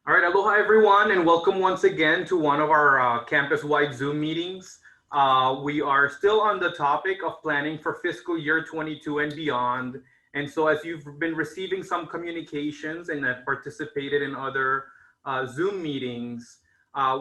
All right, aloha everyone, and welcome once again to one of our campus-wide Zoom meetings. We are still on the topic of planning for fiscal year 22 and beyond. And so as you've been receiving some communications and have participated in other Zoom meetings,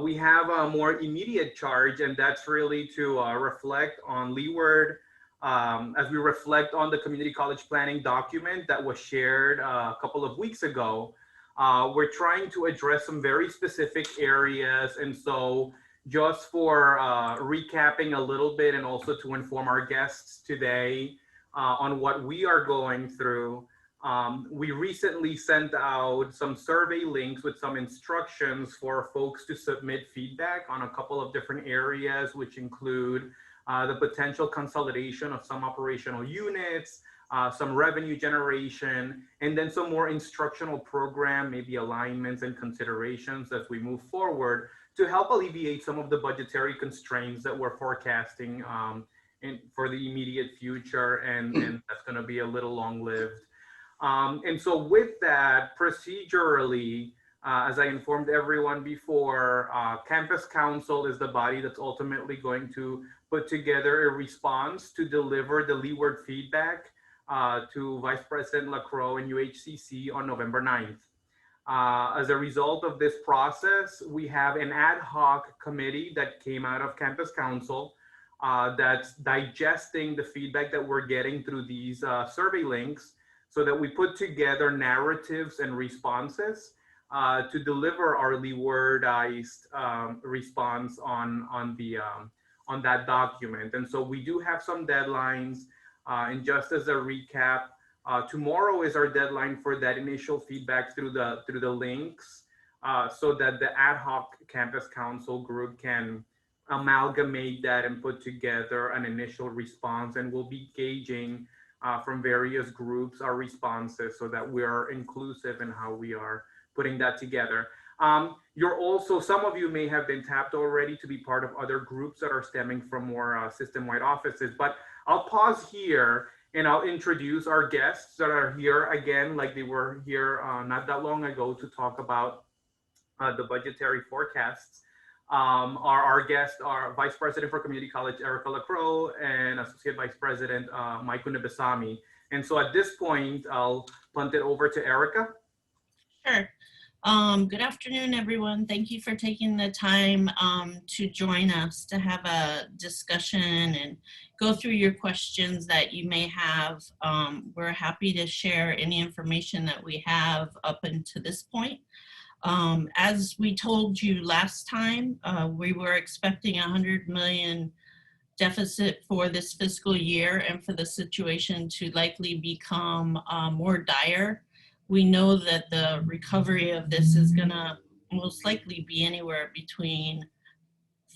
we have a more immediate charge, and that's really to reflect on Leeward as we reflect on the community college planning document that was shared a couple of weeks ago. We're trying to address some very specific areas. And so just for recapping a little bit and also to inform our guests today on what we are going through, we recently sent out some survey links with some instructions for folks to submit feedback on a couple of different areas, which include the potential consolidation of some operational units, some revenue generation, and then some more instructional program, maybe alignments and considerations as we move forward to help alleviate some of the budgetary constraints that we're forecasting for the immediate future, and that's going to be a little long-lived. And so with that, procedurally, as I informed everyone before, Campus Council is the body that's ultimately going to put together a response to deliver the Leeward feedback to Vice President Lacroix and UHCC on November 9th. As a result of this process, we have an ad hoc committee that came out of Campus Council that's digesting the feedback that we're getting through these survey links so that we put together narratives and responses to deliver our Leewardized response on that document. And so we do have some deadlines. And just as a recap, tomorrow is our deadline for that initial feedback through the links, so that the ad hoc Campus Council group can amalgamate that and put together an initial response. And we'll be gauging from various groups our responses so that we are inclusive in how we are putting that together. You're also, some of you may have been tapped already to be part of other groups that are stemming from more system-wide offices, but I'll pause here and I'll introduce our guests that are here again, like they were here not that long ago to talk about the budgetary forecasts. Our guests are Vice President for Community College, Erica Lacroix, and Associate Vice President, Mike Unebasami. And so at this point, I'll punt it over to Erica. Sure. Good afternoon, everyone. Thank you for taking the time to join us to have a discussion and go through your questions that you may have. We're happy to share any information that we have up until this point. As we told you last time, we were expecting $100 million deficit for this fiscal year and for the situation to likely become more dire. We know that the recovery of this is going to most likely be anywhere between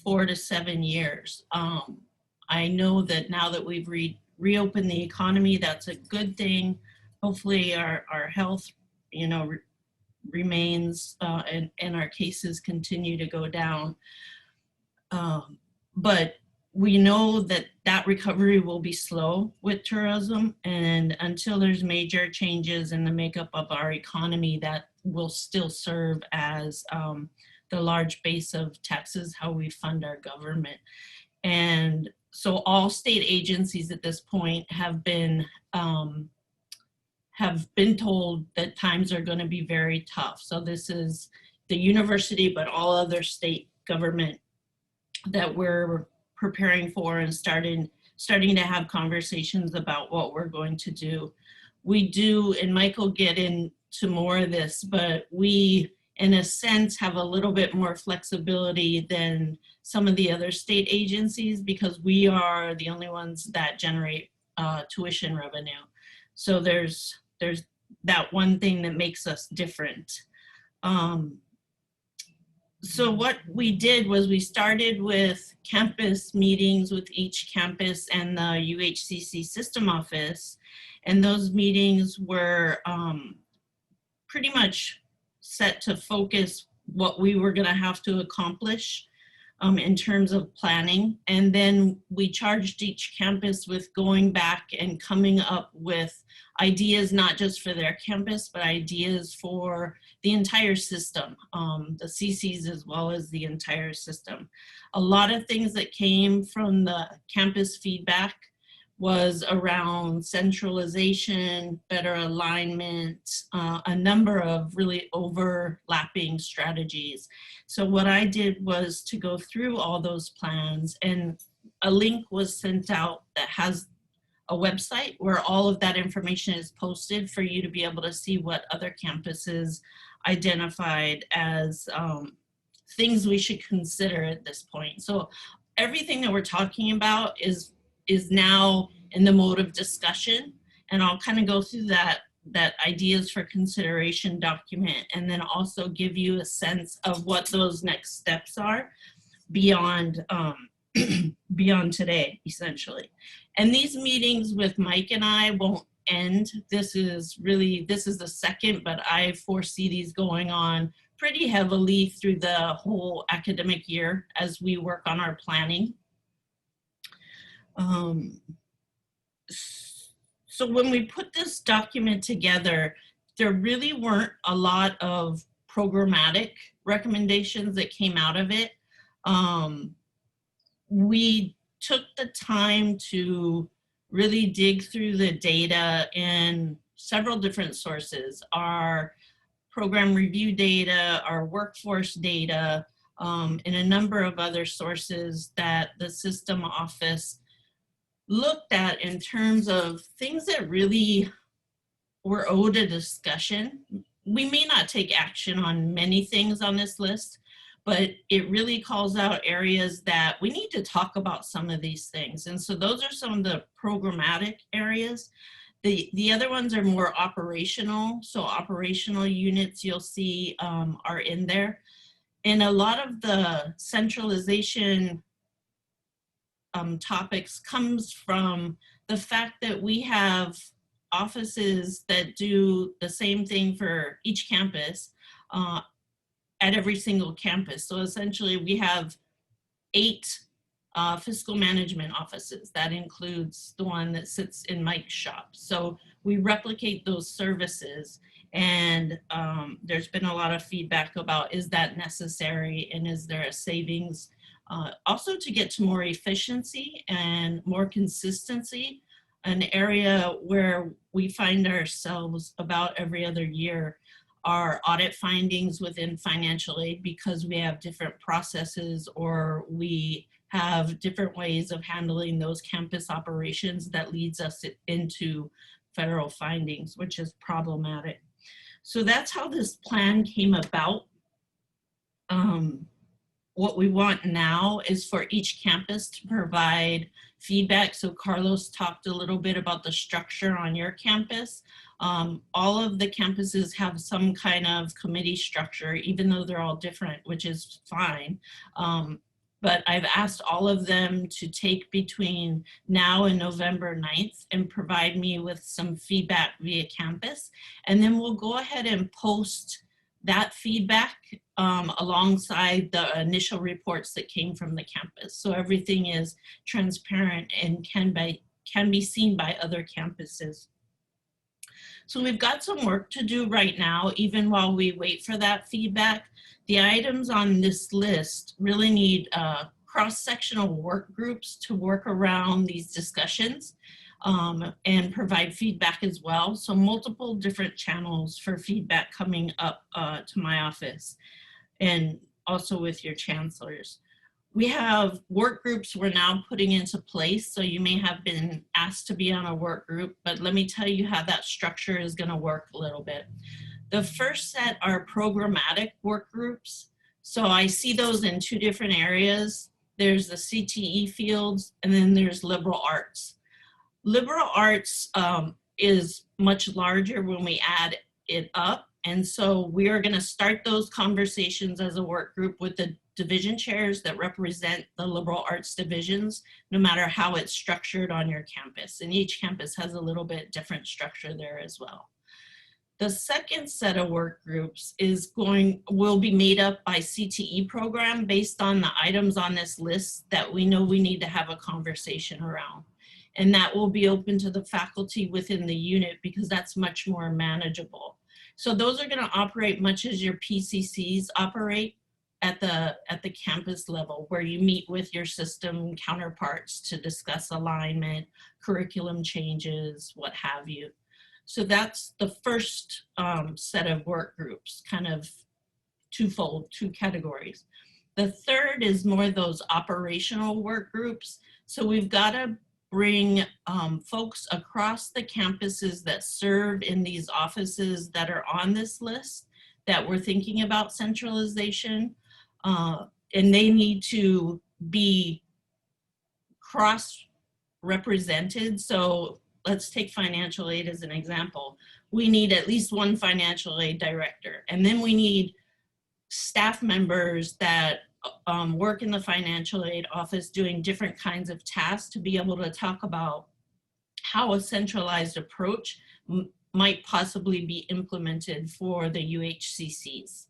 4 to 7 years. I know that now that we've reopened the economy, that's a good thing. Hopefully our health, remains and our cases continue to go down. But we know that that recovery will be slow with tourism, and until there's major changes in the makeup of our economy, that will still serve as the large base of taxes, how we fund our government. And so all state agencies at this point have been told that times are going to be very tough. So this is the university, but all other state government that we're preparing for and starting to have conversations about what we're going to do. We do, and Mike will get into more of this, but we, in a sense, have a little bit more flexibility than some of the other state agencies because we are the only ones that generate tuition revenue. So there's that one thing that makes us different. So what we did was we started with campus meetings with each campus and the UHCC system office. And those meetings were pretty much set to focus what we were going to have to accomplish in terms of planning. And then we charged each campus with going back and coming up with ideas, not just for their campus, but ideas for the entire system, the CCs as well as the entire system. A lot of things that came from the campus feedback was around centralization, better alignment, a number of really overlapping strategies. So what I did was to go through all those plans, and a link was sent out that has a website where all of that information is posted for you to be able to see what other campuses identified as things we should consider at this point. So everything that we're talking about is now in the mode of discussion, and I'll kind of go through that ideas for consideration document, and then also give you a sense of what those next steps are beyond beyond today, essentially. And these meetings with Mike and I won't end. This is the second, but I foresee these going on pretty heavily through the whole academic year as we work on our planning. So when we put this document together, there really weren't a lot of programmatic recommendations that came out of it. We took the time to really dig through the data in several different sources, our program review data, our workforce data, and a number of other sources that the system office looked at in terms of things that really were owed a discussion. We may not take action on many things on this list, but it really calls out areas that we need to talk about some of these things. And so those are some of the programmatic areas. The other ones are more operational. So operational units you'll see are in there. And a lot of the centralization topics comes from the fact that we have offices that do the same thing for each campus at every single campus. So essentially we have 8 fiscal management offices. That includes the one that sits in Mike's shop. So we replicate those services, and there's been a lot of feedback about, is that necessary and is there a savings? Also to get to more efficiency and more consistency, an area where we find ourselves about every other year are audit findings within financial aid, because we have different processes or we have different ways of handling those campus operations that leads us into federal findings, which is problematic. So that's how this plan came about. What we want now is for each campus to provide feedback. So Carlos talked a little bit about the structure on your campus. All of the campuses have some kind of committee structure, even though they're all different, which is fine. But I've asked all of them to take between now and November 9th and provide me with some feedback via campus. And then we'll go ahead and post that feedback alongside the initial reports that came from the campus. So everything is transparent and can be seen by other campuses. So we've got some work to do right now, even while we wait for that feedback. The items on this list really need cross-sectional work groups to work around these discussions and provide feedback as well. So multiple different channels for feedback coming up to my office, and also with your chancellors. We have work groups we're now putting into place. So you may have been asked to be on a work group, but let me tell you how that structure is going to work a little bit. The first set are programmatic work groups. So I see those in 2 different areas. There's the CTE fields, and then there's liberal arts. Liberal arts is much larger when we add it up. And so we are going to start those conversations as a work group with the division chairs that represent the liberal arts divisions, no matter how it's structured on your campus. And each campus has a little bit different structure there as well. The second set of work groups will be made up by CTE program based on the items on this list that we know we need to have a conversation around. And that will be open to the faculty within the unit because that's much more manageable. So those are going to operate much as your PCCs operate at the campus level, where you meet with your system counterparts to discuss alignment, curriculum changes, what have you. So that's the first set of work groups, kind of twofold, two categories. The third is more those operational work groups. So we've got to bring folks across the campuses that serve in these offices that are on this list that we're thinking about centralization. And they need to be cross-represented. So let's take financial aid as an example. We need at least one financial aid director. And then we need staff members that work in the financial aid office doing different kinds of tasks to be able to talk about how a centralized approach might possibly be implemented for the UHCCs.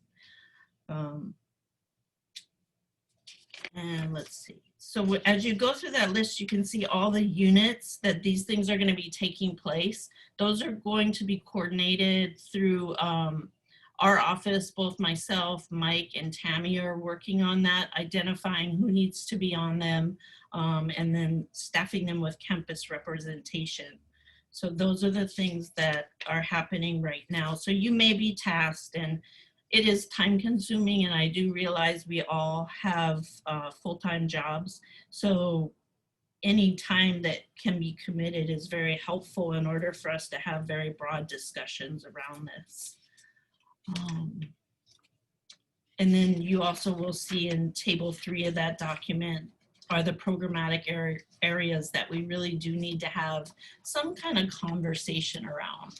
And let's see. So as you go through that list, you can see all the units that these things are going to be taking place. Those are going to be coordinated through our office. Both myself, Mike, and Tammy are working on that, identifying who needs to be on them, and then staffing them with campus representation. So those are the things that are happening right now. So you may be tasked, and it is time consuming, and I do realize we all have full-time jobs. So any time that can be committed is very helpful in order for us to have very broad discussions around this. And then you also will see in table 3 of that document are the programmatic areas that we really do need to have some kind of conversation around.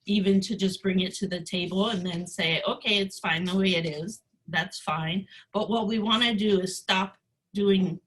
Even to just bring it to the table and then say, okay, it's fine the way it is, that's fine. But what we want to do is stop doing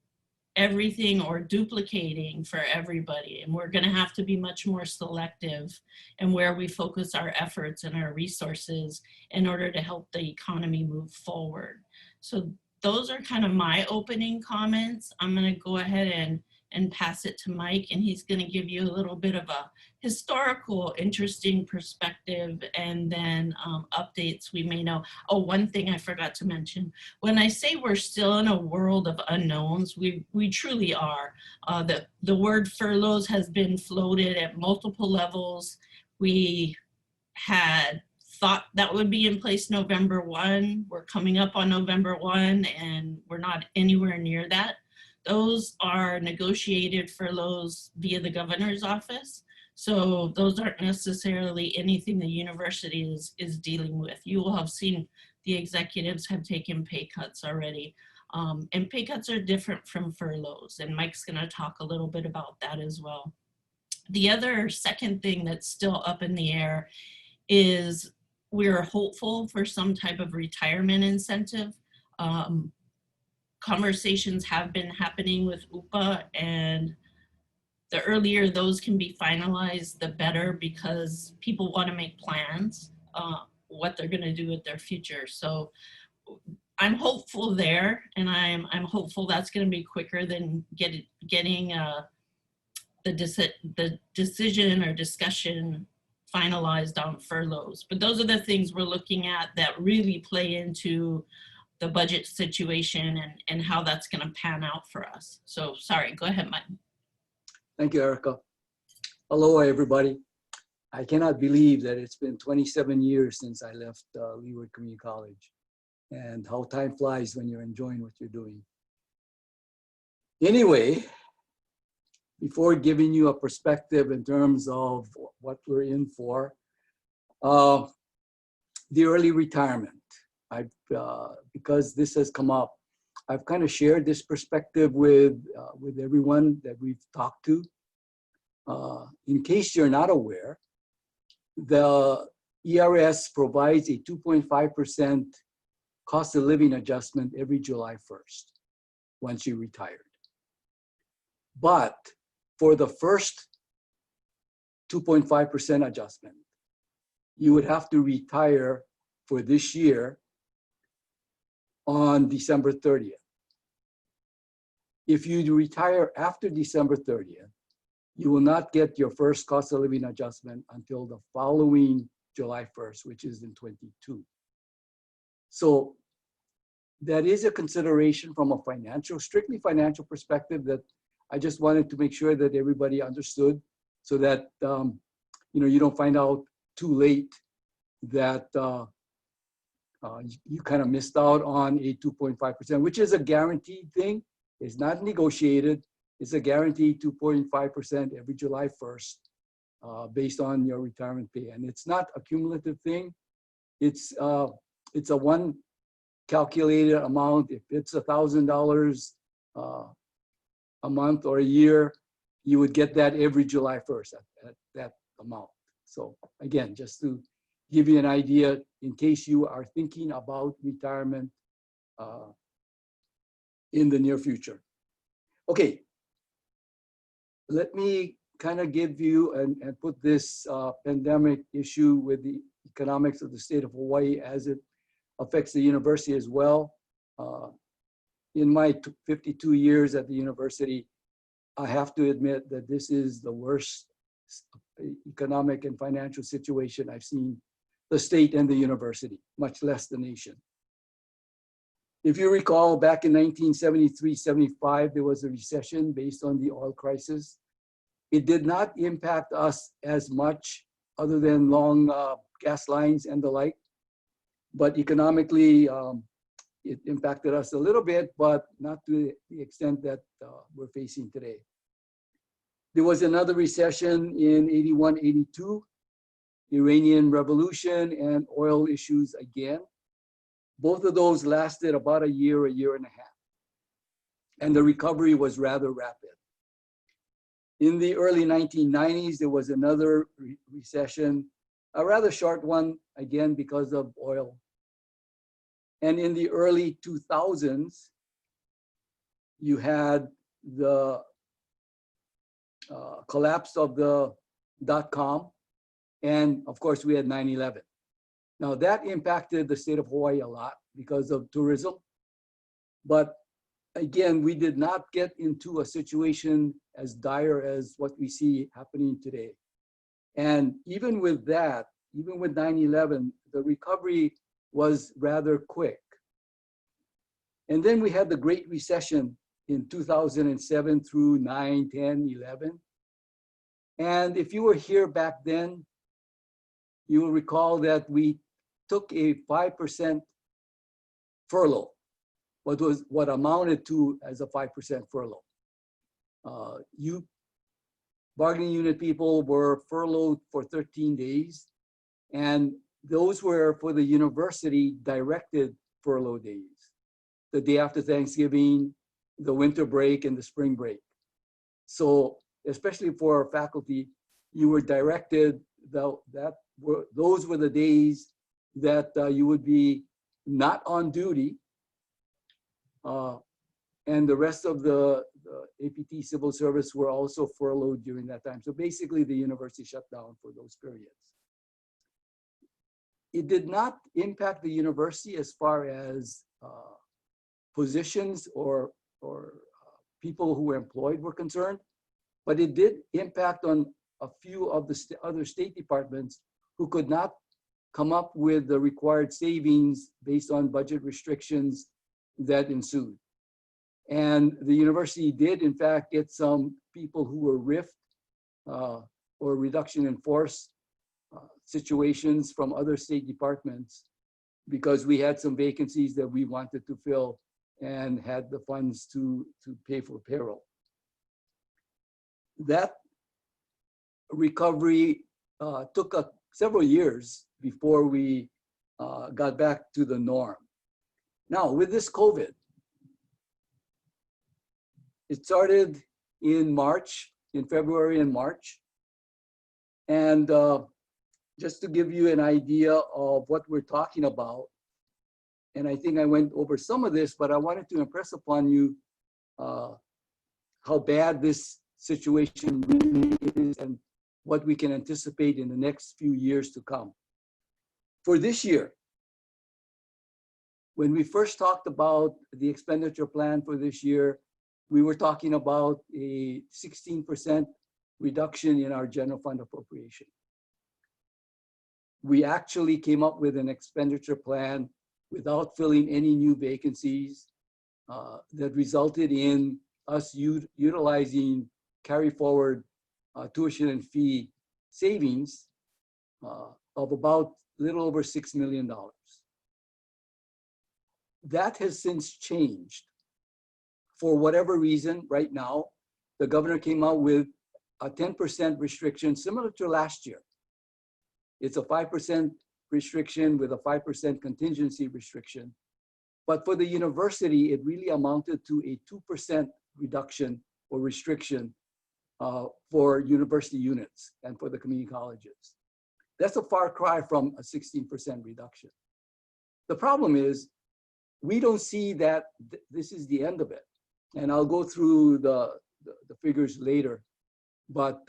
everything or duplicating for everybody. And we're going to have to be much more selective in where we focus our efforts and our resources in order to help the economy move forward. So those are kind of my opening comments. I'm going to go ahead and pass it to Mike, and he's going to give you a little bit of a historical, interesting perspective, and then updates we may know. Oh, one thing I forgot to mention. When I say we're still in a world of unknowns, we truly are. The word furloughs has been floated at multiple levels. We had thought that would be in place November 1. We're coming up on November 1, and we're not anywhere near that. Those are negotiated furloughs via the governor's office. So those aren't necessarily anything the university is dealing with. You will have seen the executives have taken pay cuts already. And pay cuts are different from furloughs. And Mike's gonna talk a little bit about that as well. The other second thing that's still up in the air is we're hopeful for some type of retirement incentive. Conversations have been happening with UPA, and the earlier those can be finalized, the better, because people want to make plans, what they're going to do with their future. So I'm hopeful there, and I'm hopeful that's going to be quicker than getting the decision or discussion finalized on furloughs. But those are the things we're looking at that really play into the budget situation and how that's going to pan out for us. So sorry, go ahead, Mike. Thank you, Erica. Hello, everybody. I cannot believe that it's been 27 years since I left Leeward Community College, and how time flies when you're enjoying what you're doing. Anyway, before giving you a perspective in terms of what we're in for, the early retirement. Because this has come up, I've kind of shared this perspective with everyone that we've talked to. In case you're not aware, the ERS provides a 2.5% cost of living adjustment every July 1st, once you retired. But for the first 2.5% adjustment, you would have to retire for this year on December 30th. If you retire after December 30th, you will not get your first cost of living adjustment until the following July 1st, which is in 22. So that is a consideration from a strictly financial perspective that I just wanted to make sure that everybody understood, so that you don't find out too late that you kind of missed out on a 2.5%, which is a guaranteed thing. It's not negotiated. It's a guaranteed 2.5% every July 1st based on your retirement pay. And it's not a cumulative thing. It's a one calculated amount. If it's $1,000 a month or a year, you would get that every July 1st at that amount. So again, just to give you an idea in case you are thinking about retirement in the near future. Okay, let me kind of give you and put this pandemic issue with the economics of the state of Hawaii as it affects the university as well. In my 52 years at the university, I have to admit that this is the worst economic and financial situation I've seen the state and the university, much less the nation. If you recall, back in 1973-75, there was a recession based on the oil crisis. It did not impact us as much, other than long gas lines and the like. But economically, it impacted us a little bit, but not to the extent that we're facing today. There was another recession in 81-82, Iranian Revolution, and oil issues again. Both of those lasted about a year and a half. And the recovery was rather rapid. In the early 1990s, there was another recession, a rather short one, again, because of oil. And in the early 2000s, you had the collapse of the .com. And of course, we had 9/11. Now that impacted the state of Hawaii a lot because of tourism. But again, we did not get into a situation as dire as what we see happening today. And even with that, even with 9/11, the recovery was rather quick. And then we had the Great Recession in 2007 through 9, 10, 11. And if you were here back then, you will recall that we took a 5% furlough, what amounted to as a 5% furlough. You bargaining unit people were furloughed for 13 days, and those were for the university directed furlough days, the day after Thanksgiving, the winter break, and the spring break. So especially for our faculty, you were directed, those were the days that you would be not on duty, and the rest of the APT civil service were also furloughed during that time. So basically the university shut down for those periods. It did not impact the university as far as positions or people who were employed were concerned, but it did impact on a few of the other state departments who could not come up with the required savings based on budget restrictions that ensued. And the university did, in fact, get some people who were RIF or reduction in force situations from other state departments, because we had some vacancies that we wanted to fill and had the funds to pay for payroll. That recovery took several years before we got back to the norm. Now, with this COVID, it started in February and March. And just to give you an idea of what we're talking about, and I think I went over some of this, but I wanted to impress upon you how bad this situation really is and what we can anticipate in the next few years to come. For this year, when we first talked about the expenditure plan for this year, we were talking about a 16% reduction in our general fund appropriation. We actually came up with an expenditure plan without filling any new vacancies that resulted in us utilizing carry forward tuition and fee savings of about a little over $6 million. That has since changed. For whatever reason, right now, the governor came out with a 10% restriction similar to last year. It's a 5% restriction with a 5% contingency restriction. But for the university, it really amounted to a 2% reduction or restriction for university units and for the community colleges. That's a far cry from a 16% reduction. The problem is, we don't see that this is the end of it. And I'll go through the figures later. But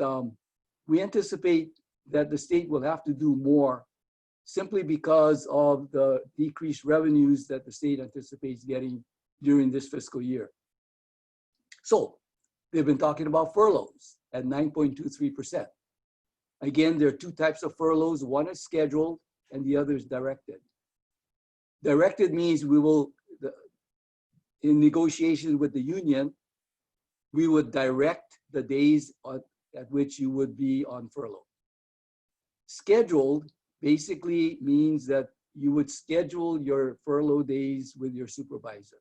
we anticipate that the state will have to do more simply because of the decreased revenues that the state anticipates getting during this fiscal year. So they've been talking about furloughs at 9.23%. Again, there are two types of furloughs. One is scheduled and the other is directed. Directed means we will, in negotiations with the union, we would direct the days at which you would be on furlough. Scheduled basically means that you would schedule your furlough days with your supervisor.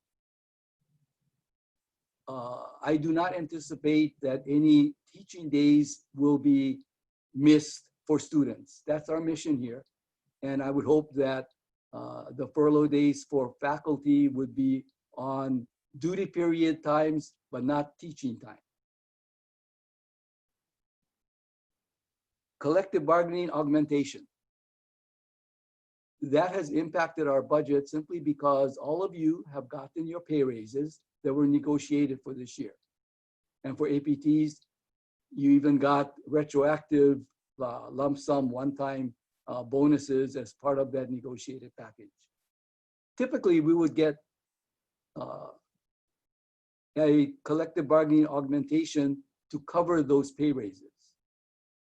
I do not anticipate that any teaching days will be missed for students. That's our mission here. And I would hope that the furlough days for faculty would be on duty period times, but not teaching time. Collective bargaining augmentation. That has impacted our budget simply because all of you have gotten your pay raises that were negotiated for this year. And for APTs, you even got retroactive lump sum one-time bonuses as part of that negotiated package. Typically, we would get a collective bargaining augmentation to cover those pay raises.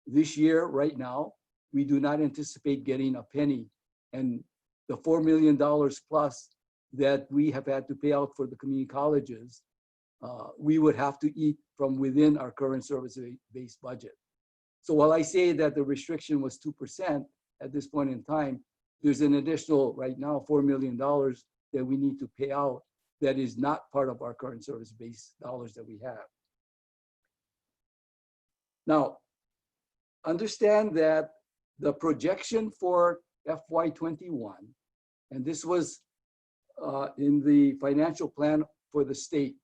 This year, right now, we do not anticipate getting a penny, and the $4 million plus that we have had to pay out for the community colleges, we would have to eat from within our current service-based budget. So while I say that the restriction was 2% at this point in time, there's an additional, right now, $4 million that we need to pay out that is not part of our current service-based dollars that we have. Now, understand that the projection for FY21, and this was in the financial plan for the state,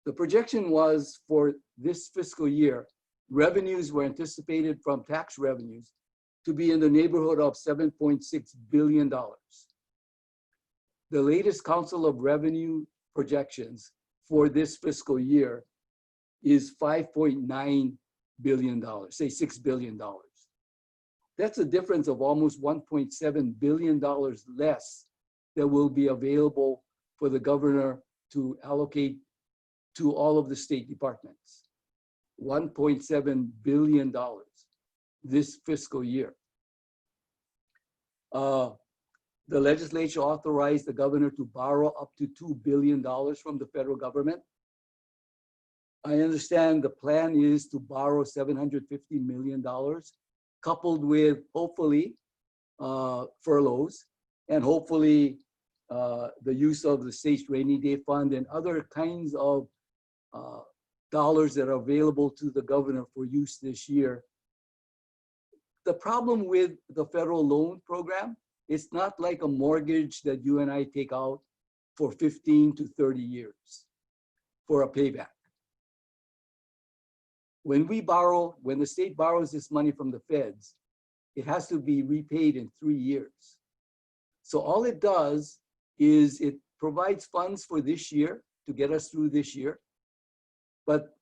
the projection was for this fiscal year, revenues were anticipated from tax revenues to be in the neighborhood of $7.6 billion. The latest Council of Revenue projections for this fiscal year is $5.9 billion, say $6 billion. That's a difference of almost $1.7 billion less that will be available for the governor to allocate to all of the state departments. $1.7 billion this fiscal year. The legislature authorized the governor to borrow up to $2 billion from the federal government. I understand the plan is to borrow $750 million, coupled with hopefully furloughs and hopefully the use of the state's rainy day fund and other kinds of dollars that are available to the governor for use this year. The problem with the federal loan program, it's not like a mortgage that you and I take out for 15 to 30 years for a payback. When we borrow, when the state borrows this money from the feds, it has to be repaid in 3 years. So all it does is it provides funds for this year to get us through this year. But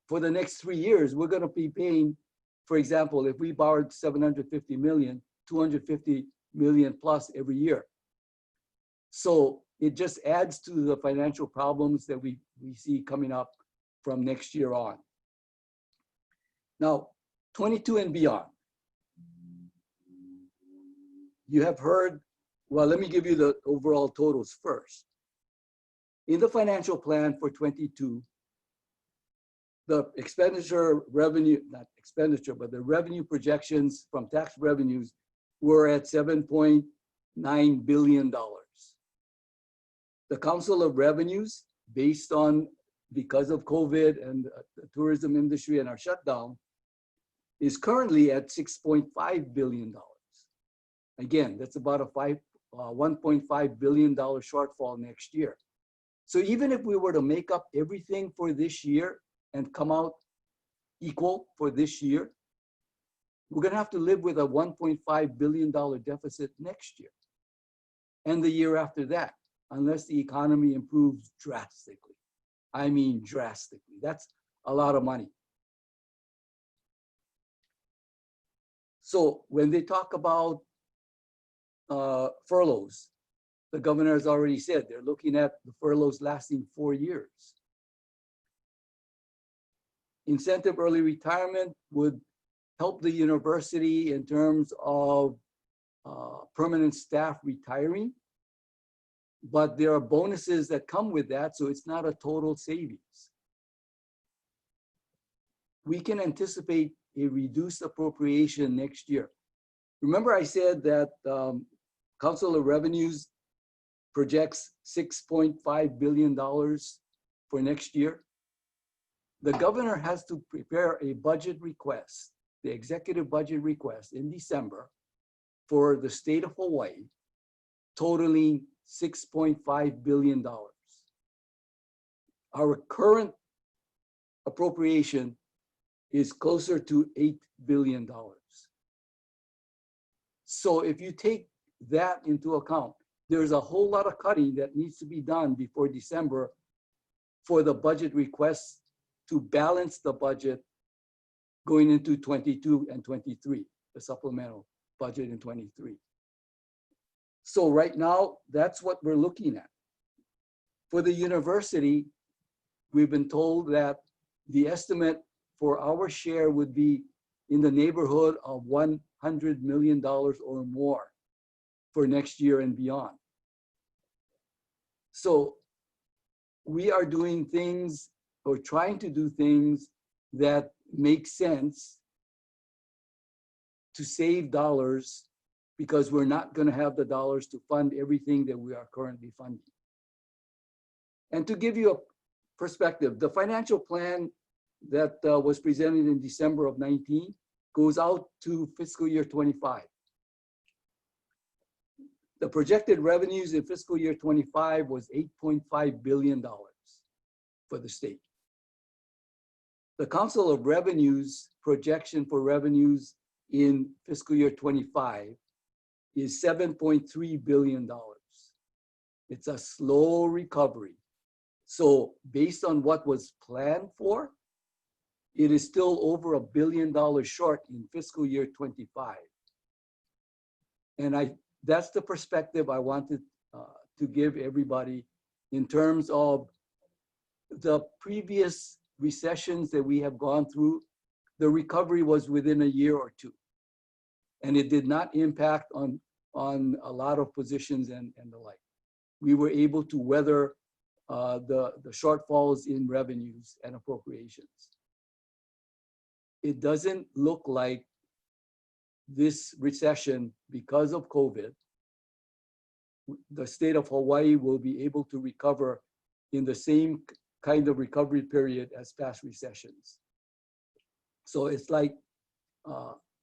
for the next 3 years, we're going to be paying, for example, if we borrowed $750 million, 250 million plus every year. So it just adds to the financial problems that we see coming up from next year on. Now, 22 and beyond. You have heard, well, let me give you the overall totals first. In the financial plan for 22, the expenditure revenue, not expenditure, but the revenue projections from tax revenues were at $7.9 billion. The Council of Revenues, based on, because of COVID and the tourism industry and our shutdown, is currently at $6.5 billion. Again, that's about a $1.5 billion shortfall next year. So even if we were to make up everything for this year and come out equal for this year, we're gonna have to live with a $1.5 billion deficit next year and the year after that, unless the economy improves drastically. I mean drastically. That's a lot of money. So when they talk about furloughs, the governor has already said they're looking at the furloughs lasting 4 years. Incentive early retirement would help the university in terms of permanent staff retiring, but there are bonuses that come with that, so it's not a total savings. We can anticipate a reduced appropriation next year. Remember I said that Council of Revenues projects $6.5 billion for next year. The governor has to prepare a budget request, the executive budget request in December for the state of Hawaii, totaling $6.5 billion. Our current appropriation is closer to $8 billion. So if you take that into account, there's a whole lot of cutting that needs to be done before December for the budget requests to balance the budget going into 22 and 23, the supplemental budget in 23. So right now, that's what we're looking at. For the university, we've been told that the estimate for our share would be in the neighborhood of $100 million or more for next year and beyond. So we are doing things or trying to do things that make sense to save dollars, because we're not going to have the dollars to fund everything that we are currently funding. And to give you a perspective, the financial plan that was presented in December of 19 goes out to fiscal year 25. The projected revenues in fiscal year 25 was $8.5 billion for the state. The Council of Revenues projection for revenues in fiscal year 25 is $7.3 billion. It's a slow recovery. So based on what was planned for, it is still over $1 billion short in fiscal year 25. And that's the perspective I wanted to give everybody in terms of the previous recessions that we have gone through. The recovery was within a year or two, and it did not impact on a lot of positions and the like. We were able to weather the shortfalls in revenues and appropriations. It doesn't look like this recession, because of COVID, the state of Hawaii will be able to recover in the same kind of recovery period as past recessions. So it's like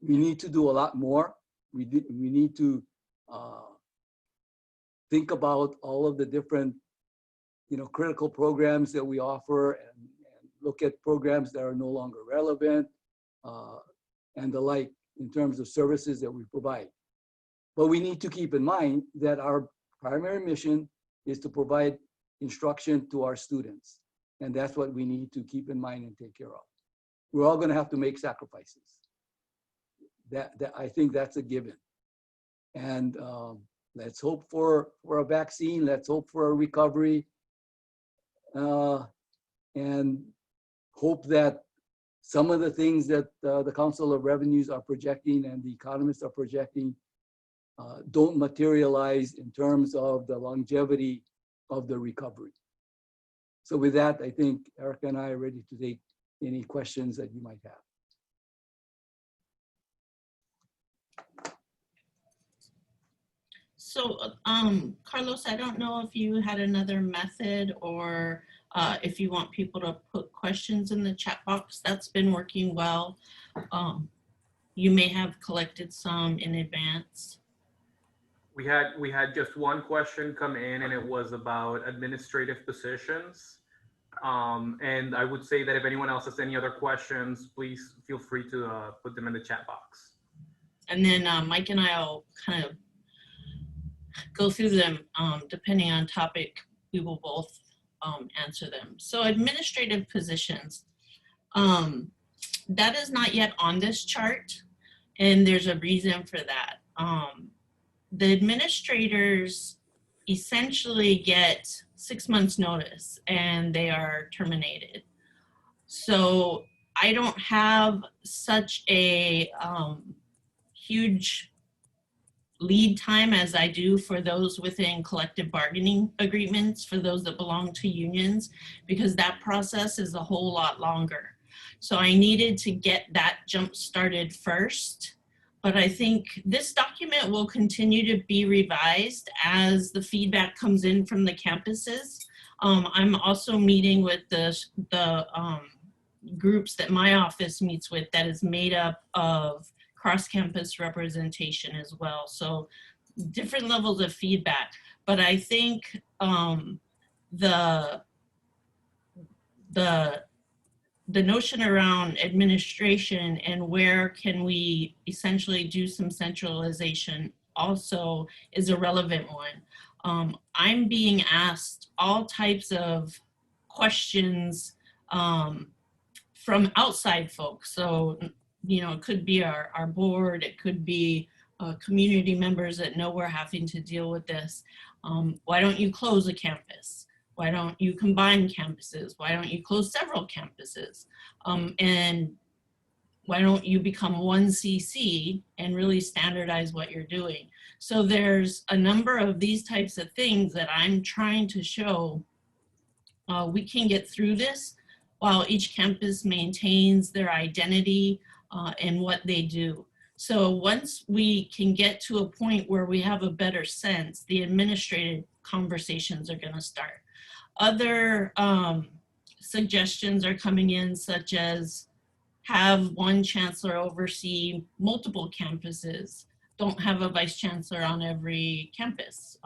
we need to do a lot more. We need to think about all of the different, critical programs that we offer, and look at programs that are no longer relevant and the like in terms of services that we provide. But we need to keep in mind that our primary mission is to provide instruction to our students. And that's what we need to keep in mind and take care of. We're all going to have to make sacrifices. I think that's a given. And let's hope for a vaccine. Let's hope for a recovery, and hope that some of the things that the Council of Revenues are projecting and the economists are projecting don't materialize in terms of the longevity of the recovery. So with that, I think Erica and I are ready to take any questions that you might have. So, Carlos, I don't know if you had another method or if you want people to put questions in the chat box. That's been working well. You may have collected some in advance. We had just one question come in, and it was about administrative positions. And I would say that if anyone else has any other questions, please feel free to put them in the chat box. And then Mike and I will kind of go through them depending on topic. We will both answer them. So administrative positions, that is not yet on this chart, and there's a reason for that. The administrators essentially get 6 months notice and they are terminated. So I don't have such a huge lead time as I do for those within collective bargaining agreements, for those that belong to unions, because that process is a whole lot longer. So I needed to get that jump started first. But I think this document will continue to be revised as the feedback comes in from the campuses. I'm also meeting with the groups that my office meets with that is made up of cross-campus representation as well. So different levels of feedback. But I think the notion around administration and where can we essentially do some centralization also is a relevant one. I'm being asked all types of questions from outside folks. So, you know, it could be our board, it could be community members that know we're having to deal with this. Why don't you close a campus? Why don't you combine campuses? Why don't you close several campuses? And why don't you become one CC and really standardize what you're doing? So there's a number of these types of things that I'm trying to show we can get through this while each campus maintains their identity and what they do. So once we can get to a point where we have a better sense, the administrative conversations are going to start. Other suggestions are coming in, such as have one chancellor oversee multiple campuses, don't have a vice chancellor on every campus.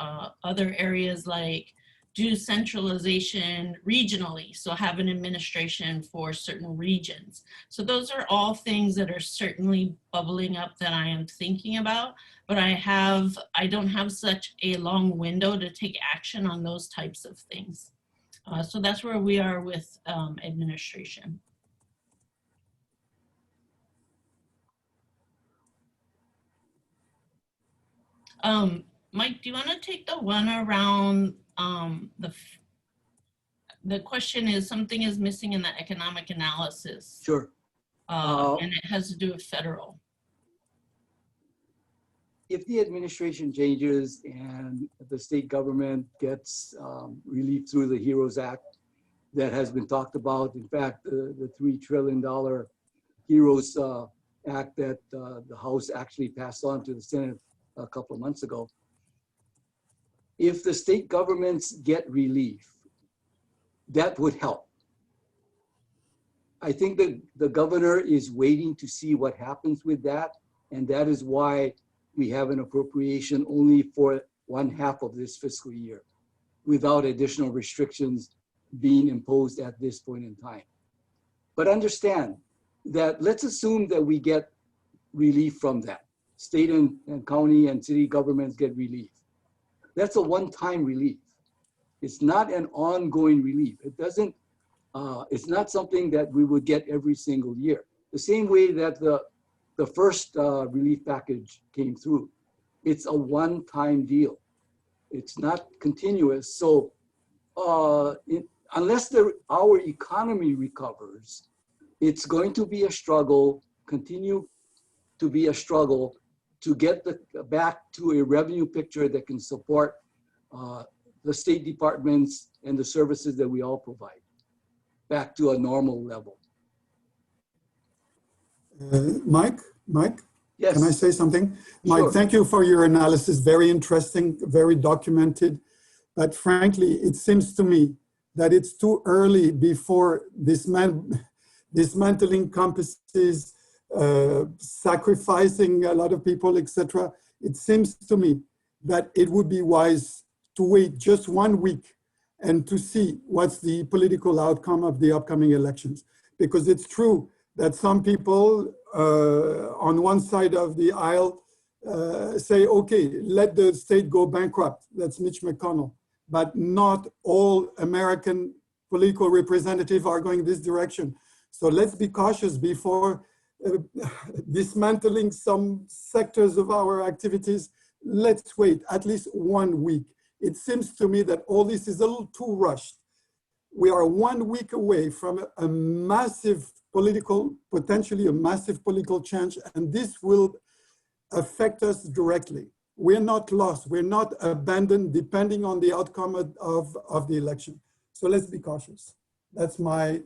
Other areas like do centralization regionally, so have an administration for certain regions. So those are all things that are certainly bubbling up that I am thinking about, but I don't have such a long window to take action on those types of things. So that's where we are with administration. Mike, do you want to take the one around the question is something is missing in the economic analysis? Sure. And it has to do with federal. If the administration changes and the state government gets relief through the HEROES Act that has been talked about, in fact, the $3 trillion HEROES Act that the House actually passed on to the Senate a couple of months ago, if the state governments get relief, that would help. I think that the governor is waiting to see what happens with that, and that is why we have an appropriation only for 1/2 of this fiscal year, without additional restrictions being imposed at this point in time. But understand that let's assume that we get relief from that. State and county and city governments get relief. That's a one-time relief. It's not an ongoing relief. It doesn't, it's not something that we would get every single year. The same way that the first relief package came through. it's a one-time deal. It's not continuous. So unless our economy recovers, it's going to be a struggle, continue to be a struggle to get back to a revenue picture that can support the state departments and the services that we all provide back to a normal level. Mike, Yes. can I say something? Mike, Sure. thank you for your analysis. Very interesting, very documented. But frankly, it seems to me that it's too early before dismantling campuses, sacrificing a lot of people, etc. It seems to me that it would be wise to wait just 1 week and to see what's the political outcome of the upcoming elections. Because it's true that some people on one side of the aisle say, okay, let the state go bankrupt. That's Mitch McConnell. But not all American political representatives are going this direction. So let's be cautious before dismantling some sectors of our activities. Let's wait at least 1 week. It seems to me that all this is a little too rushed. We are 1 week away from a massive potentially a massive political change, and this will affect us directly. We're not lost, we're not abandoned depending on the outcome of the election. So let's be cautious. That's my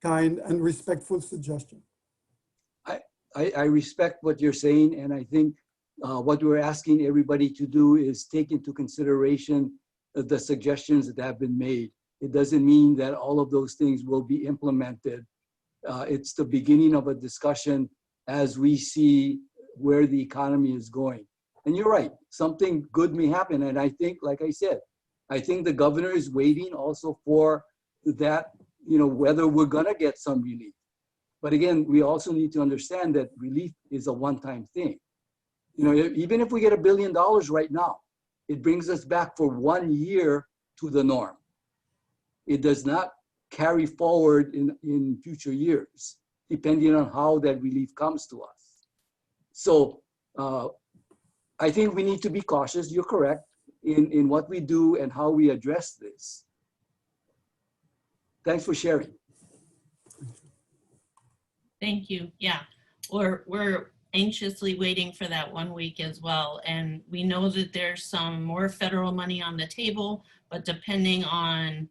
kind and respectful suggestion. I respect what you're saying, and I think what we're asking everybody to do is take into consideration the suggestions that have been made. It doesn't mean that all of those things will be implemented. It's the beginning of a discussion as we see where the economy is going. And you're right, something good may happen. And I think, like I said, I think the governor is waiting also for that, whether we're gonna get some relief. But again, we also need to understand that relief is a one-time thing. Even if we get $1 billion right now, it brings us back for 1 year to the norm. It does not carry forward in future years, depending on how that relief comes to us. So I think we need to be cautious, you're correct, in what we do and how we address this. Thanks for sharing. Thank you. Yeah, we're anxiously waiting for that 1 week as well. And we know that there's some more federal money on the table, but depending on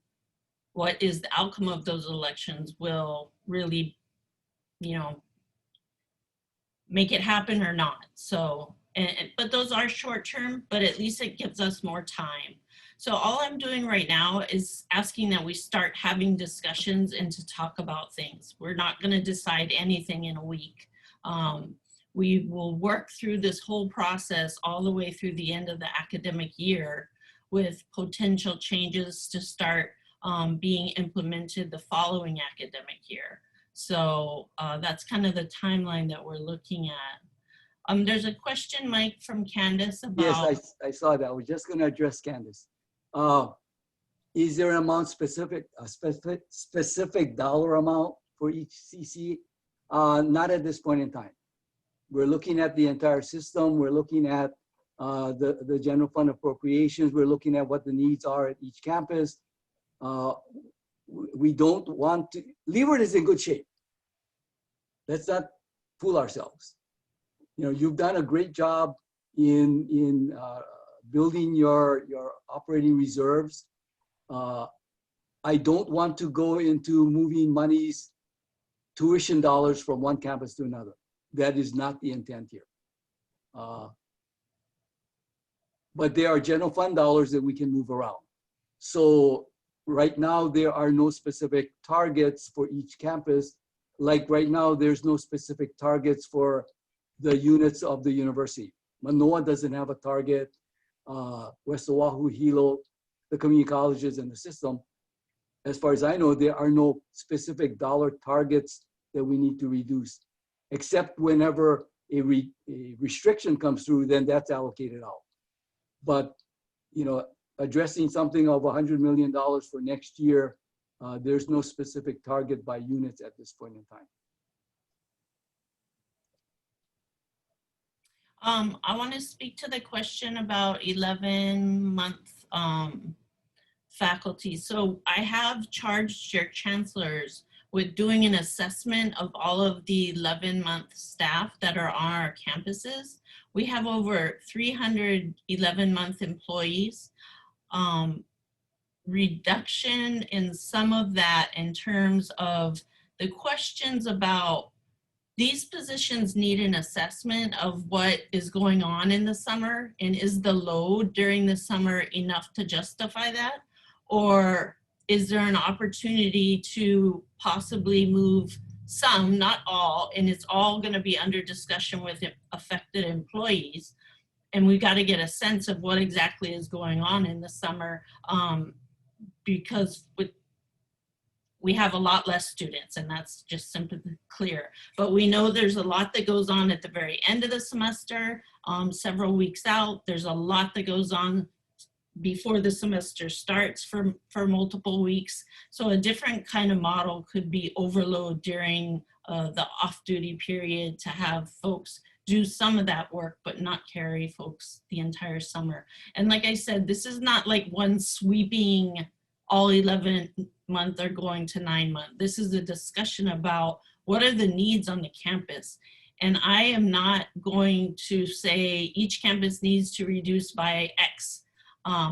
what is the outcome of those elections will really, make it happen or not. So, but those are short term, but at least it gives us more time. So all I'm doing right now is asking that we start having discussions and to talk about things. We're not going to decide anything in a week. We will work through this whole process all the way through the end of the academic year with potential changes to start being implemented the following academic year. So that's kind of the timeline that we're looking at. There's a question, Mike, from Candace about— Yes, I saw that. I was just going to address Candace. Is there an amount specific dollar amount for each CC? Not at this point in time. We're looking at the entire system. We're looking at the general fund appropriations. We're looking at what the needs are at each campus. We don't want to— Leeward is in good shape. Let's not fool ourselves. You've done a great job in building your operating reserves. I don't want to go into moving monies, tuition dollars from one campus to another. That is not the intent here. But there are general fund dollars that we can move around. So right now, there are no specific targets for each campus. Like right now, there's no specific targets for the units of the university. Manoa doesn't have a target. West Oahu, Hilo, the community colleges and the system. As far as I know, there are no specific dollar targets that we need to reduce, except whenever a restriction comes through, then that's allocated out. But, addressing something of $100 million for next year, there's no specific target by units at this point in time. I want to speak to the question about 11-month faculty. So I have charged your chancellors with doing an assessment of all of the 11-month staff that are on our campuses. We have over 300 11-month employees. Reduction in some of that in terms of the questions about these positions need an assessment of what is going on in the summer, and is the load during the summer enough to justify that? Or is there an opportunity to possibly move some, not all, and it's all going to be under discussion with affected employees. And we got to get a sense of what exactly is going on in the summer, because we have a lot less students, and that's just simply clear. But we know there's a lot that goes on at the very end of the semester, several weeks out. There's a lot that goes on before the semester starts for multiple weeks. So a different kind of model could be overload during the off-duty period to have folks do some of that work, but not carry folks the entire summer. And like I said, this is not like one sweeping all 11-month are going to 9-month. This is a discussion about what are the needs on the campus. And I am not going to say each campus needs to reduce by X.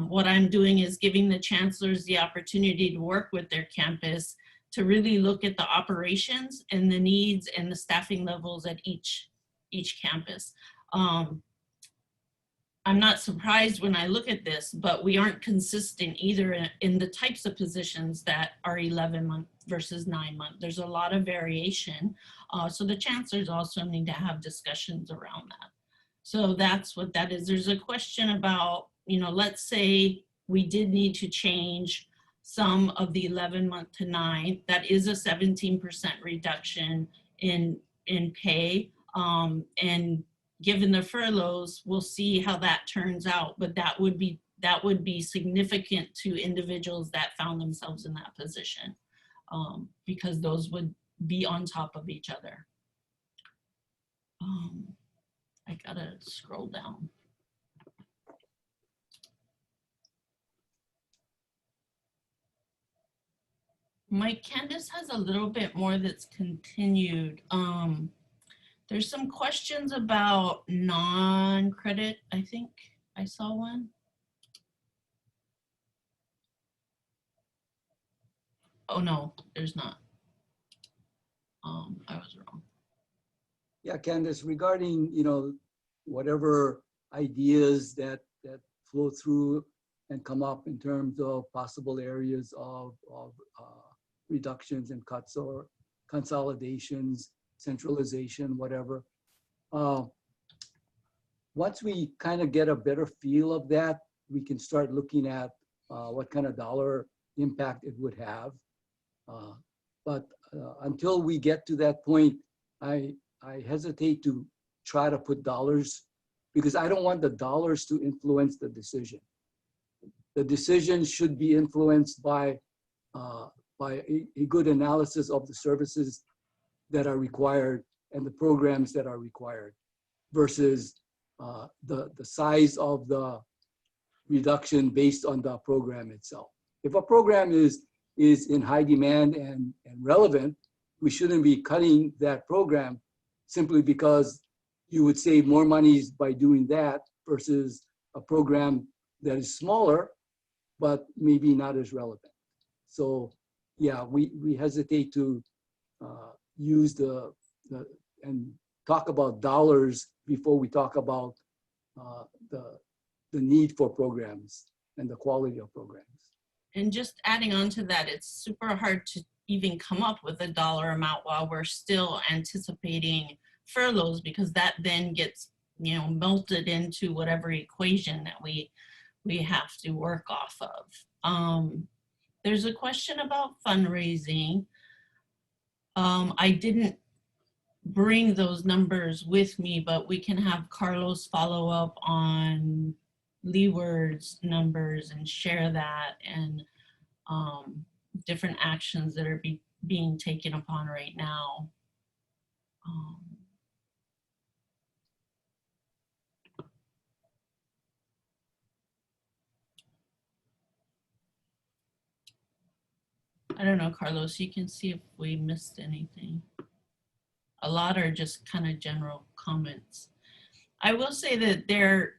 What I'm doing is giving the chancellors the opportunity to work with their campus to really look at the operations and the needs and the staffing levels at each campus. I'm not surprised when I look at this, but we aren't consistent either in the types of positions that are 11-month versus 9-month. There's a lot of variation. So the chancellors also need to have discussions around that. So that's what that is. There's a question about, you know, let's say we did need to change some of the 11-month to 9. That is a 17% reduction in pay. And given the furloughs, we'll see how that turns out. But that would be significant to individuals that found themselves in that position, because those would be on top of each other. I gotta scroll down. Mike, Candace has a little bit more that's continued. There's some questions about non-credit. I think I saw one. Oh no, there's not. I was wrong. Yeah, Candace, regarding, you know, whatever ideas that flow through and come up in terms of possible areas of reductions and cuts or consolidations, centralization, whatever. Once we kind of get a better feel of that, we can start looking at what kind of dollar impact it would have. But until we get to that point, I hesitate to try to put dollars, because I don't want the dollars to influence the decision. The decision should be influenced by a good analysis of the services that are required and the programs that are required versus the size of the reduction based on the program itself. If a program is in high demand and relevant, we shouldn't be cutting that program simply because you would save more monies by doing that versus a program that is smaller, but maybe not as relevant. So yeah, we hesitate to use and talk about dollars before we talk about the need for programs and the quality of programs. And just adding on to that, it's super hard to even come up with a dollar amount while we're still anticipating furloughs, because that then gets, you know, melted into whatever equation that we have to work off of. There's a question about fundraising. I didn't bring those numbers with me, but we can have Carlos follow up on Leeward's numbers and share that, and different actions that are being taken upon right now. I don't know, Carlos, you can see if we missed anything. A lot are just kind of general comments. I will say that there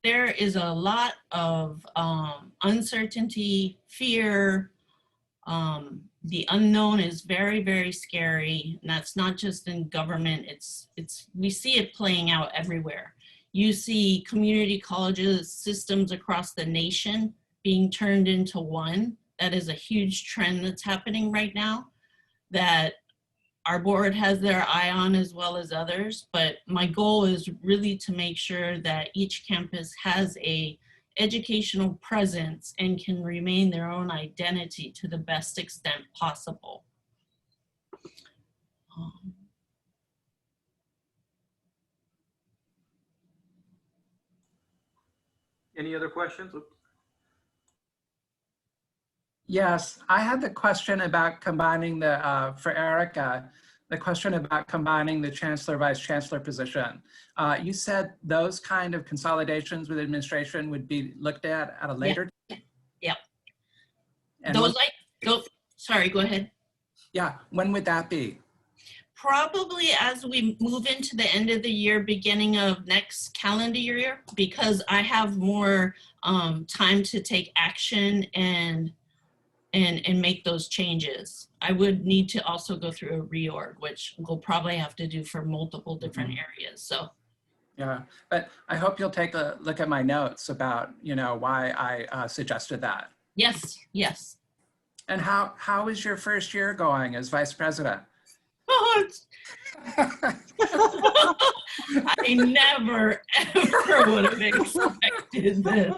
is a lot of uncertainty, fear. The unknown is very, very scary. And that's not just in government. We see it playing out everywhere. You see community colleges, systems across the nation being turned into one. That is a huge trend that's happening right now that our board has their eye on as well as others. But my goal is really to make sure that each campus has a educational presence and can remain their own identity to the best extent possible. Any other questions? Yes, I had the question about combining the, for Erica, the question about combining the chancellor, vice chancellor position. You said those kind of consolidations with administration would be looked at a later. Yep. And Sorry, go ahead. yeah, when would that be? Probably as we move into the end of the year, beginning of next calendar year, because I have more time to take action and make those changes. I would need to also go through a reorg, which we'll probably have to do for multiple different areas. So Yeah, but I hope you'll take a look at my notes about, you know, why I suggested that. yes, yes. And how is your first year going as vice president? Oh, I never, ever would have expected this.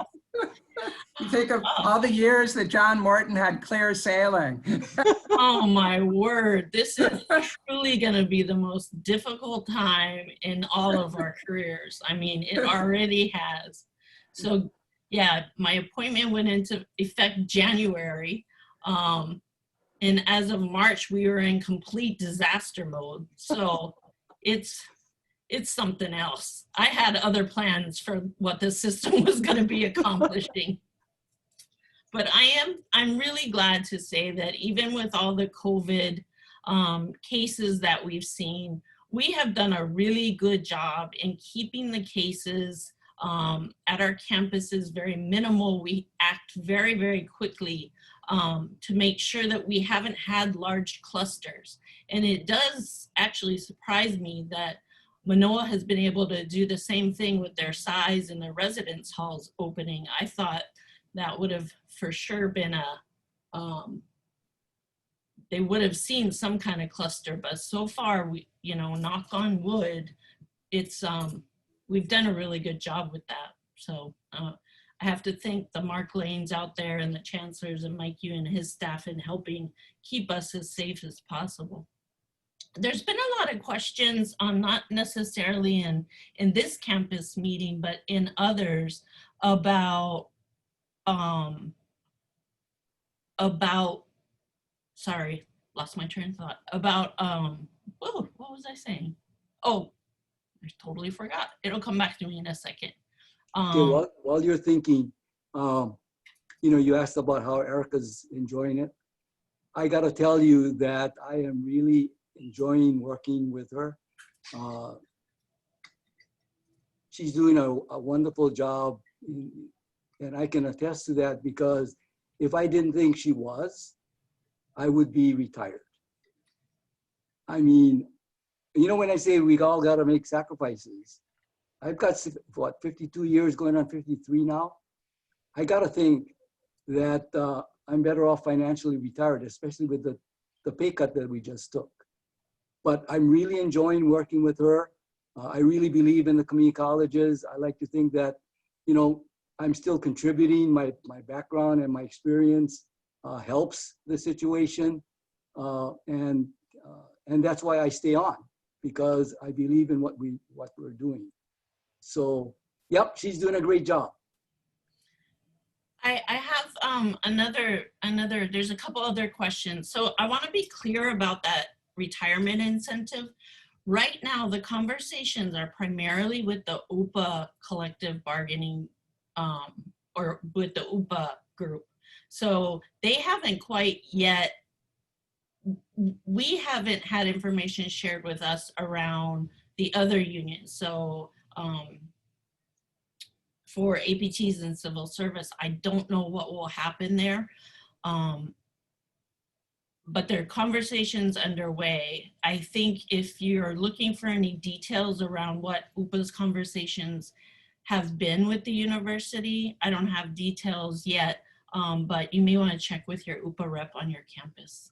You think of all the years that John Morton had clear sailing. Oh my word, this is truly gonna be the most difficult time in all of our careers. I mean, it already has. So yeah, my appointment went into effect January. And as of March, we were in complete disaster mode. So it's something else. I had other plans for what the system was gonna be accomplishing. But I'm really glad to say that even with all the COVID cases that we've seen, we have done a really good job in keeping the cases at our campuses very minimal. We act very, very quickly to make sure that we haven't had large clusters. And it does actually surprise me that Manoa has been able to do the same thing with their size and their residence halls opening. I thought that would have for sure been they would have seen some kind of cluster, but so far, we, you know, knock on wood, it's, we've done a really good job with that. So I have to thank the Mark Lanes out there and the chancellors and Mike Yu and his staff in helping keep us as safe as possible. There's been a lot of questions on, not necessarily in this campus meeting, but in others about sorry, lost my train of thought, about, whoa, what was I saying? Oh, I totally forgot. It'll come back to me in a second. Okay, while you're thinking, you know, you asked about how Erica's enjoying it. I gotta tell you that I am really enjoying working with her. She's doing a wonderful job, and I can attest to that because if I didn't think she was, I would be retired. I mean, you know, when I say we all got to make sacrifices, I've got, what, 52 years going on 53 now. I got to think that I'm better off financially retired, especially with the pay cut that we just took. But I'm really enjoying working with her. I really believe in the community colleges. I like to think that, you know, I'm still contributing. My background and my experience helps the situation. And that's why I stay on, because I believe in what we're doing. So, yep, she's doing a great job. I have another, there's a couple other questions. So I want to be clear about that retirement incentive. Right now, the conversations are primarily with the UPA collective bargaining or with the UPA group. So they haven't quite yet, we haven't had information shared with us around the other unions. So for APTs and civil service, I don't know what will happen there. But there are conversations underway. I think if you're looking for any details around what UPA's conversations have been with the university, I don't have details yet, but you may want to check with your UPA rep on your campus.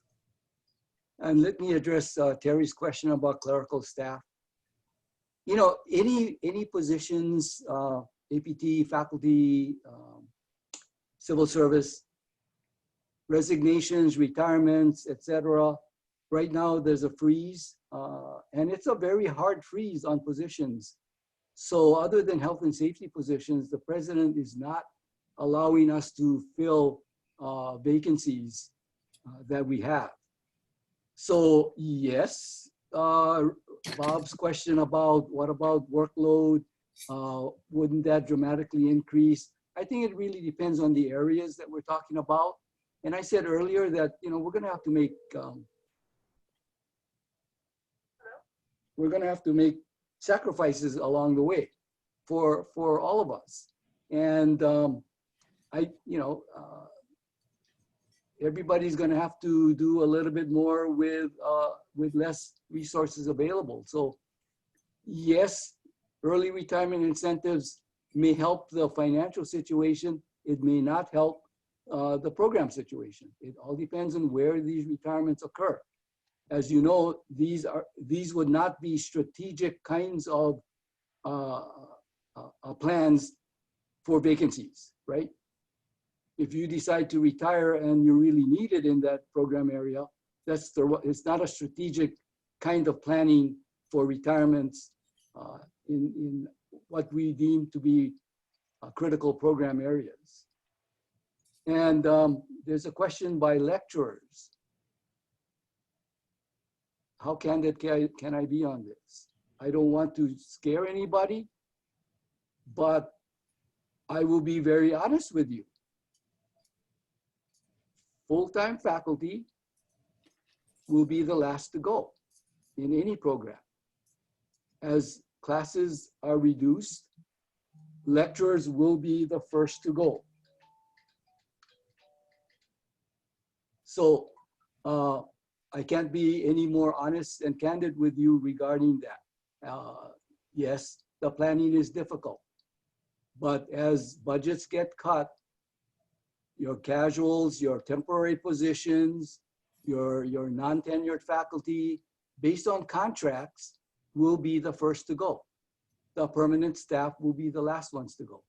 And let me address Terry's question about clerical staff. You know, any positions, APT, faculty, civil service, resignations, retirements, etc. Right now, there's a freeze, and it's a very hard freeze on positions. So other than health and safety positions, the president is not allowing us to fill vacancies that we have. So yes, Bob's question about what about workload, wouldn't that dramatically increase? I think it really depends on the areas that we're talking about. And I said earlier that, you know, we're going to have to make sacrifices along the way for all of us. And everybody's going to have to do a little bit more with less resources available. So yes, early retirement incentives may help the financial situation. It may not help the program situation. It all depends on where these retirements occur. As you know, these would not be strategic kinds of plans for vacancies, right? If you decide to retire and you really need it in that program area, it's not a strategic kind of planning for retirements in what we deem to be critical program areas. And there's a question by lecturers. How candid can I be on this? I don't want to scare anybody, but I will be very honest with you. Full-time faculty will be the last to go in any program. As classes are reduced, lecturers will be the first to go. So I can't be any more honest and candid with you regarding that. Yes, the planning is difficult, but as budgets get cut, your casuals, your temporary positions, your non-tenured faculty, based on contracts, will be the first to go. The permanent staff will be the last ones to go.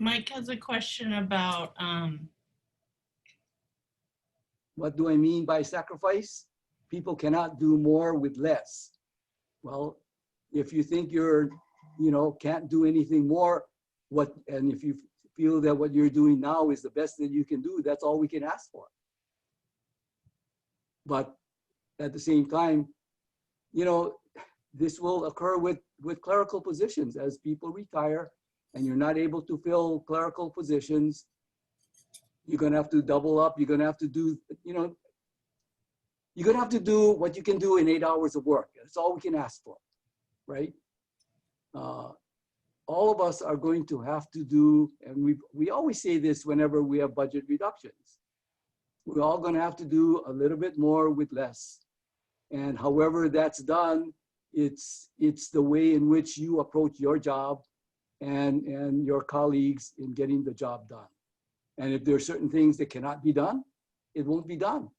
Mike has a question about what do I mean by sacrifice? People cannot do more with less. Well, if you think can't do anything more, and if you feel that what you're doing now is the best that you can do, that's all we can ask for. But at the same time, this will occur with clerical positions as people retire and you're not able to fill clerical positions. You're going to have to double up. You're going to have to do, you're going to have to do what you can do in 8 hours of work. That's all we can ask for, right? All of us are going to have to do, and we always say this whenever we have budget reductions. We're all going to have to do a little bit more with less. And however that's done, it's the way in which you approach your job and your colleagues in getting the job done. And if there are certain things that cannot be done, it won't be done.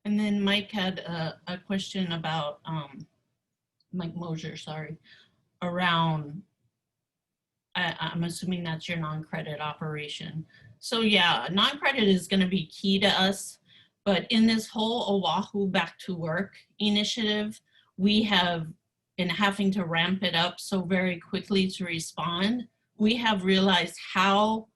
And then Mike had a question about, Mike Mosier, sorry, around, I'm assuming that's your non-credit operation. So yeah, non-credit is gonna be key to us, but in this whole Oahu Back to Work initiative, we have been having to ramp it up so very quickly to respond. We have realized how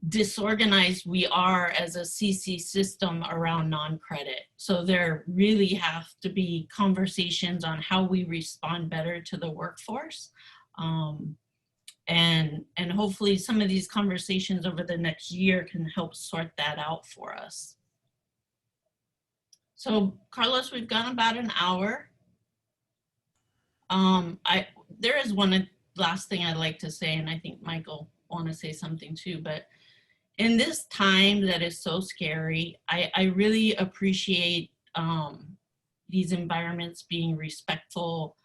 disorganized we are as a CC system around non-credit. So there really have to be conversations on how we respond better to the workforce. And hopefully some of these conversations over the next year can help sort that out for us. So Carlos, we've gone about an hour. There is one last thing I'd like to say, and I think Michael want to say something too, but in this time that is so scary, I really appreciate these environments being respectful.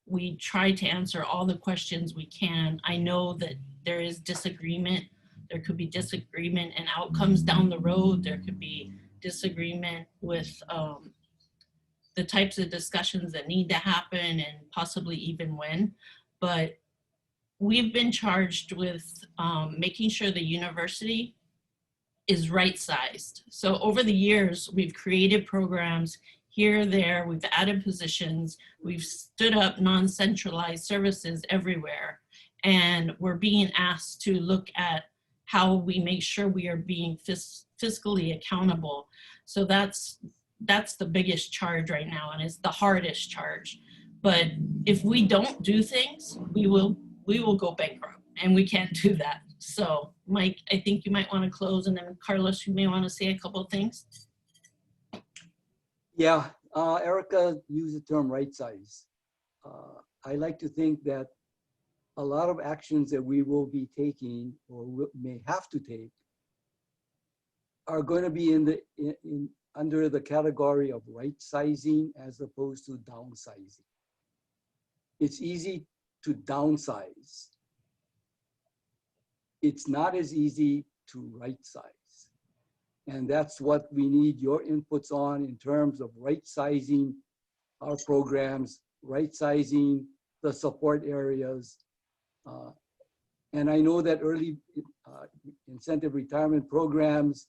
We try to answer all the questions we can. I know that there is disagreement. There could be disagreement and outcomes down the road. There could be disagreement with the types of discussions that need to happen and possibly even when. But we've been charged with making sure the university is right-sized. So over the years, we've created programs here, there, we've added positions, we've stood up non-centralized services everywhere, and we're being asked to look at how we make sure we are being fiscally accountable. So that's the biggest charge right now, and it's the hardest charge. But if we don't do things, we will go bankrupt, and we can't do that. So Mike, I think you might want to close, and then Carlos, you may want to say a couple of things. Yeah, Erica used the term right size. I like to think that a lot of actions that we will be taking or may have to take are going to be under the category of right sizing as opposed to downsizing. It's easy to downsize. It's not as easy to right size. And that's what we need your inputs on in terms of right sizing our programs, right sizing the support areas. And I know that early incentive retirement programs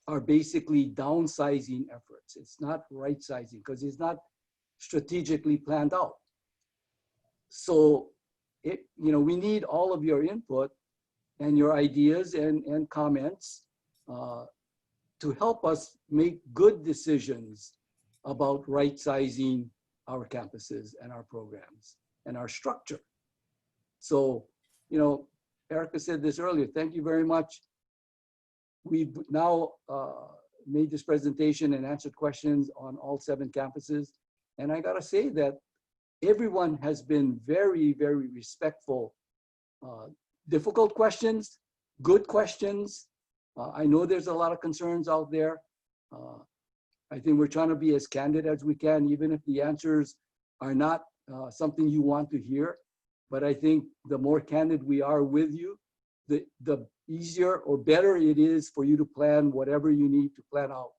are basically downsizing efforts. It's not right sizing because it's not strategically planned out. So we need all of your input and your ideas and comments to help us make good decisions about right-sizing our campuses and our programs and our structure. So, Erica said this earlier, thank you very much. We've now made this presentation and answered questions on all 7 campuses. And I gotta say that everyone has been very, very respectful. Difficult questions, good questions. I know there's a lot of concerns out there. I think we're trying to be as candid as we can, even if the answers are not something you want to hear. But I think the more candid we are with you, the easier or better it is for you to plan whatever you need to plan out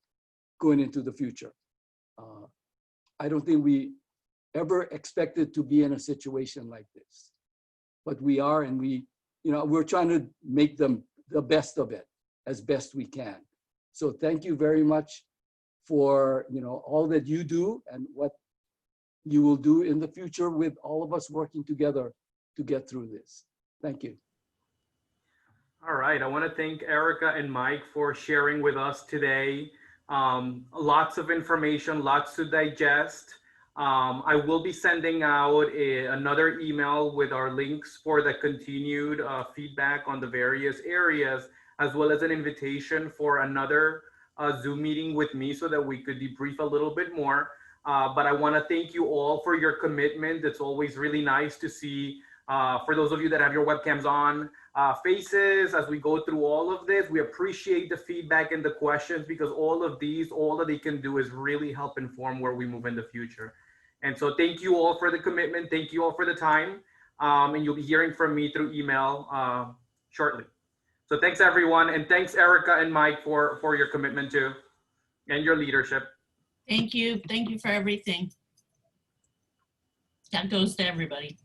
going into the future. I don't think we ever expected to be in a situation like this, but we are, and we're trying to make them the best of it as best we can. So thank you very much for all that you do and what you will do in the future with all of us working together to get through this. Thank you. All right, I want to thank Erica and Mike for sharing with us today. Lots of information, lots to digest. I will be sending out another email with our links for the continued feedback on the various areas, as well as an invitation for another Zoom meeting with me so that we could debrief a little bit more. But I want to thank you all for your commitment. It's always really nice to see, for those of you that have your webcams on, faces as we go through all of this. We appreciate the feedback and the questions, because all that they can do is really help inform where we move in the future. And so thank you all for the commitment. Thank you all for the time. And you'll be hearing from me through email shortly. So thanks everyone. And thanks Erica and Mike for your commitment too, and your leadership. Thank you. Thank you for everything. That goes to everybody.